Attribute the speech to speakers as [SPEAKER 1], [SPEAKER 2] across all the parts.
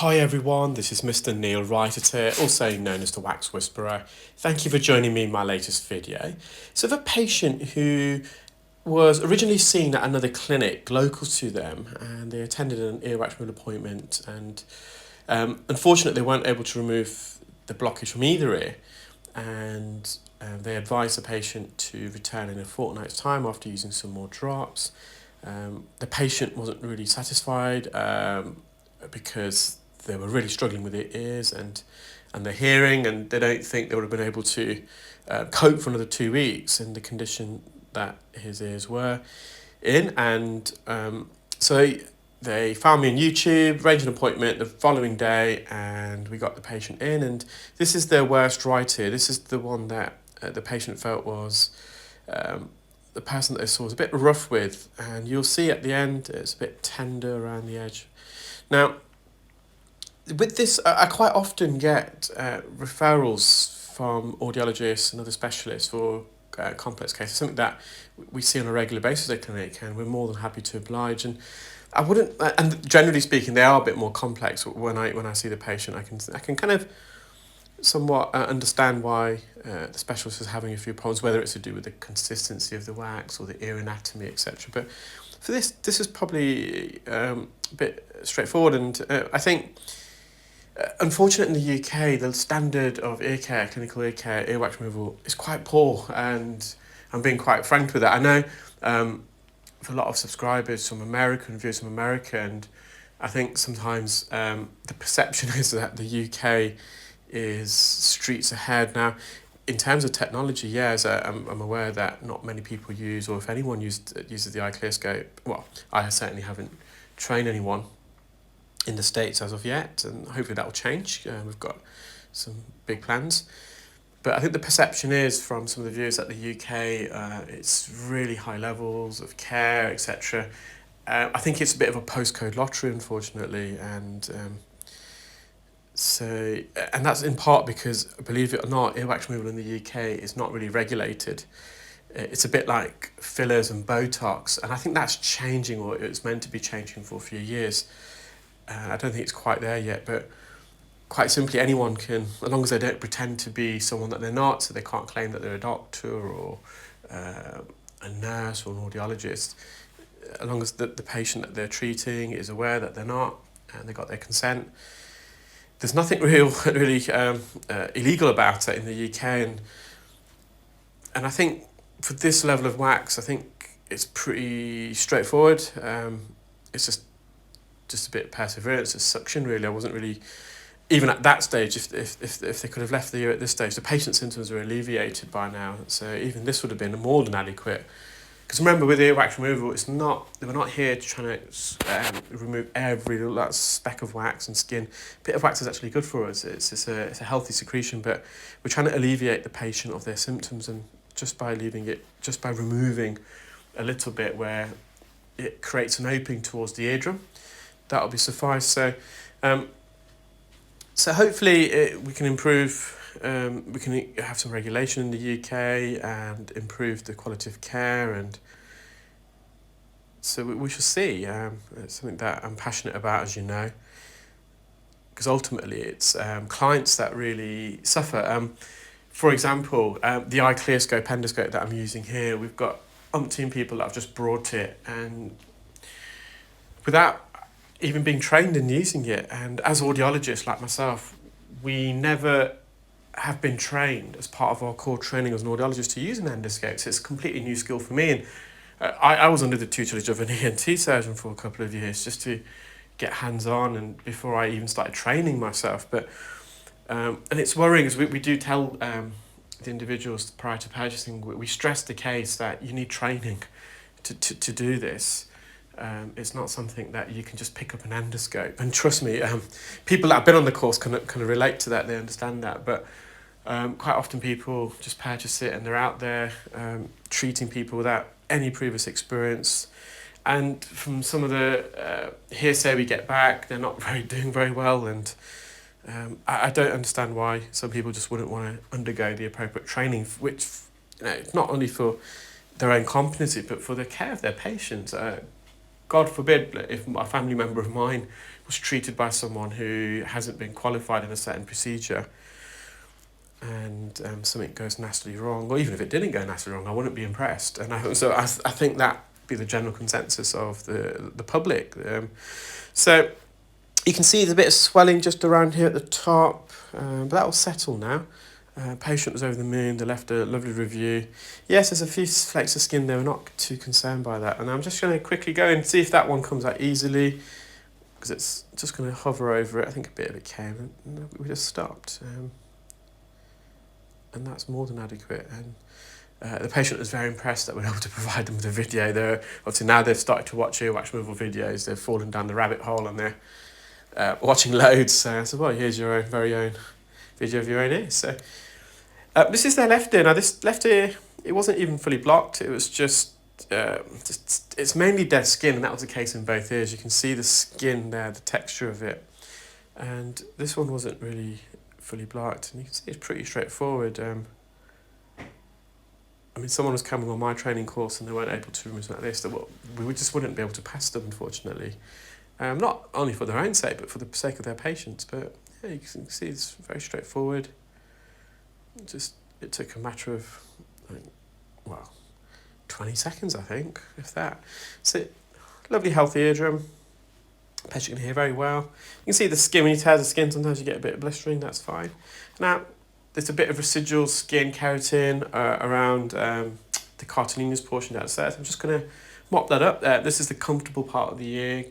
[SPEAKER 1] Hi everyone, this is Mr Neel Raithatha, also known as the Wax Whisperer. Thank you for joining me in my latest video. So the patient who was originally seen at another clinic local to them, and they attended an earwax removal appointment, and unfortunately they weren't able to remove the blockage from either ear, and they advised the patient to return in a fortnight's time after using some more drops. The patient wasn't really satisfied because they were really struggling with their ears and their hearing, and they don't think they would have been able to cope for another 2 weeks in the condition that his ears were in. And so they found me on YouTube, arranged an appointment the following day, and we got the patient in. And this is their worst right ear. This is the one that the patient felt was the person that they saw was a bit rough with, and you'll see at the end it's a bit tender around the edge. Now, with this, I quite often get referrals from audiologists and other specialists for complex cases, something that we see on a regular basis at clinic, and we're more than happy to oblige. And I wouldn't, and generally speaking, they are a bit more complex. When I see the patient, I can kind of somewhat understand why the specialist is having a few problems, whether it's to do with the consistency of the wax or the ear anatomy, etc. But for this is probably a bit straightforward, and I think, unfortunately in the UK, the standard of ear care, clinical ear care, earwax removal is quite poor, and I'm being quite frank with that. I know for a lot of subscribers from America and viewers from America, and I think sometimes the perception is that the UK is streets ahead. Now, in terms of technology, yes, I'm aware that not many people use, or if anyone uses the iClearscope, well, I certainly haven't trained anyone in the States as of yet, and hopefully that will change. We've got some big plans. But I think the perception is from some of the viewers that the UK, it's really high levels of care, etc. I think it's a bit of a postcode lottery, unfortunately, and that's in part because, believe it or not, earwax removal in the UK is not really regulated. It's a bit like fillers and Botox, and I think that's changing, or it's meant to be changing for a few years. I don't think it's quite there yet, but quite simply anyone can, as long as they don't pretend to be someone that they're not, so they can't claim that they're a doctor or a nurse or an audiologist, as long as the patient that they're treating is aware that they're not and they got their consent. There's nothing really illegal about it in the UK, and I think for this level of wax, I think it's pretty straightforward. It's just a bit of perseverance, a suction really. I wasn't really, even at that stage, if they could have left the ear at this stage, the patient's symptoms were alleviated by now, so even this would have been more than adequate. Because remember, with earwax removal, we're not here to try to remove every little speck of wax and skin. A bit of wax is actually good for us. It's a healthy secretion, but we're trying to alleviate the patient of their symptoms, and just by removing a little bit where it creates an opening towards the eardrum, that'll be suffice. So hopefully we can improve. We can have some regulation in the UK and improve the quality of care, and so we shall see. It's something that I'm passionate about, as you know, because ultimately it's clients that really suffer. For example, the iClearscope endoscope that I'm using here, we've got umpteen people that have just brought it, and without even being trained in using it, and as audiologists like myself, we never have been trained as part of our core training as an audiologist to use an endoscope. So it's a completely new skill for me, and I was under the tutelage of an ENT surgeon for a couple of years just to get hands-on, and before I even started training myself. But and it's worrying, as we do tell the individuals prior to purchasing, we stress the case that you need training to do this. It's not something that you can just pick up an endoscope. And trust me, people that have been on the course can relate to that, they understand that. But quite often people just purchase it and they're out there treating people without any previous experience. And from some of the hearsay we get back, they're not doing very well. And I don't understand why some people just wouldn't want to undergo the appropriate training, which, not only for their own competency, but for the care of their patients. God forbid if a family member of mine was treated by someone who hasn't been qualified in a certain procedure, and something goes nastily wrong, or even if it didn't go nastily wrong, I wouldn't be impressed. And I think that be the general consensus of the public. So you can see there's a bit of swelling just around here at the top, but that will settle now. Patient was over the moon. They left a lovely review. Yes, there's a few flakes of skin there. We're not too concerned by that. And I'm just going to quickly go and see if that one comes out easily, because it's just going to hover over it. I think a bit of it came, and we just stopped. And that's more than adequate. And the patient was very impressed that we were able to provide them with a video. Obviously now they've started to watch earwax removal videos. They've fallen down the rabbit hole and they're watching loads. So I said, well, here's your very own video of your own ear. So this is their left ear. Now this left ear, it wasn't even fully blocked. It was just it's mainly dead skin, and that was the case in both ears. You can see the skin there, the texture of it. And this one wasn't really fully blocked, and you can see it's pretty straightforward. I mean, someone was coming on my training course and they weren't able to remove something like this. We just wouldn't be able to pass them, unfortunately. Not only for their own sake, but for the sake of their patients. But yeah, you can see it's very straightforward. It took a matter of, 20 seconds, I think, if that. So, lovely healthy eardrum. Patient can hear very well. You can see the skin, when you tear the skin, sometimes you get a bit of blistering, that's fine. Now, there's a bit of residual skin keratin around the cartilaginous portion downstairs. I'm just going to mop that up. This is the comfortable part of the ear.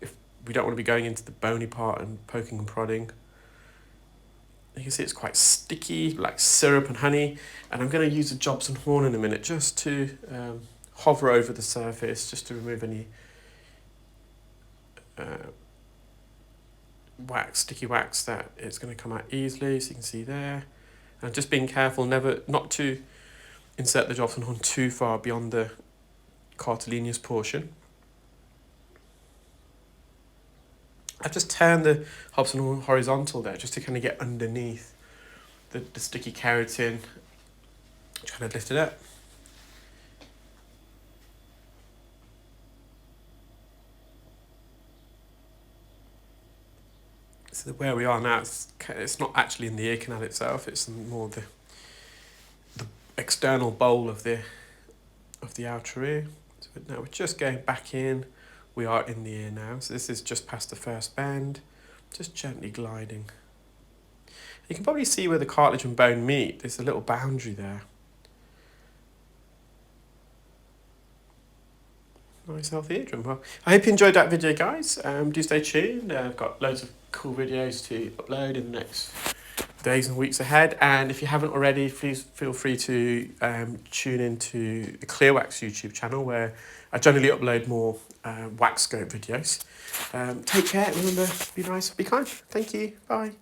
[SPEAKER 1] If we don't want to be going into the bony part and poking and prodding. You can see it's quite sticky, like syrup and honey. And I'm going to use a Jobson horn in a minute just to hover over the surface, just to remove any sticky wax that it's going to come out easily, so you can see there. And just being careful not to insert the Jobson horn too far beyond the cartilaginous portion. I've just turned the Jobson horn horizontal there, just to kind of get underneath the sticky keratin, trying to lift it up. So where we are now, it's not actually in the ear canal itself. It's more the external bowl of the outer ear. So now we're just going back in. We are in the ear now. So this is just past the first bend, just gently gliding. You can probably see where the cartilage and bone meet. There's a little boundary there. Nice healthy eardrum. Well, I hope you enjoyed that video, guys. Do stay tuned. I've got loads of cool videos to upload in the next days and weeks ahead. And if you haven't already, please feel free to tune into the Clearwax YouTube channel, where I generally upload more wax scope videos. Take care. Remember, be nice, be kind. Thank you. Bye.